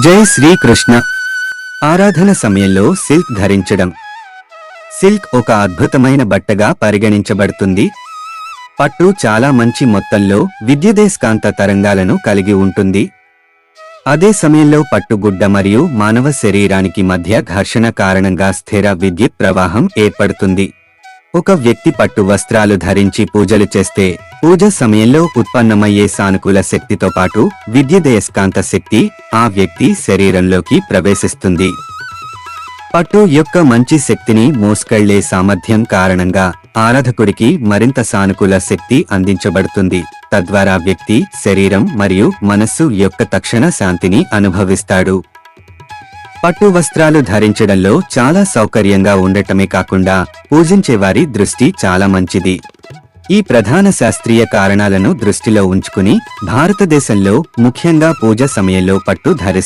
జై శ్రీకృష్ణ. ఆరాధన సమయంలో సిల్క్ ధరించడం. సిల్క్ ఒక అద్భుతమైన బట్టగా పరిగణించబడుతుంది. పట్టు చాలా మంచి మొత్తంలో విద్యుదయస్కాంత తరంగాలను కలిగి ఉంటుంది. అదే సమయంలో పట్టుగుడ్డ మరియు మానవ శరీరానికి మధ్య ఘర్షణ కారణంగా స్థిర విద్యుత్ ప్రవాహం ఏర్పడుతుంది. ఒక వ్యక్తి పట్టు వస్త్రాలు ధరించి పూజలు చేస్తే పూజ సమయంలో ఉత్పన్నమయ్యే సానుకూల శక్తితో పాటు విద్యుదయస్కాంత శక్తి ఆ వ్యక్తి శరీరంలోకి ప్రవేశిస్తుంది. పట్టు యొక్క మంచి శక్తిని మోసుకెళ్లే సామర్థ్యం కారణంగా ఆరాధకుడికి మరింత సానుకూల శక్తి అందించబడుతుంది. తద్వారా వ్యక్తి శరీరం మరియు మనస్సు యొక్క తక్షణ శాంతిని అనుభవిస్తాడు. పట్టు వస్త్రాలు ధరించడంలో చాలా సౌకర్యంగా ఉండటమే కాకుండా పూజించేవారి దృష్టి చాలా మంచిది. ఈ ప్రధాన శాస్త్రీయ కారణాలను దృష్టిలో ఉంచుకుని భారతదేశంలో ముఖ్యంగా పూజ సమయంలో పట్టు ధరిస్తారు.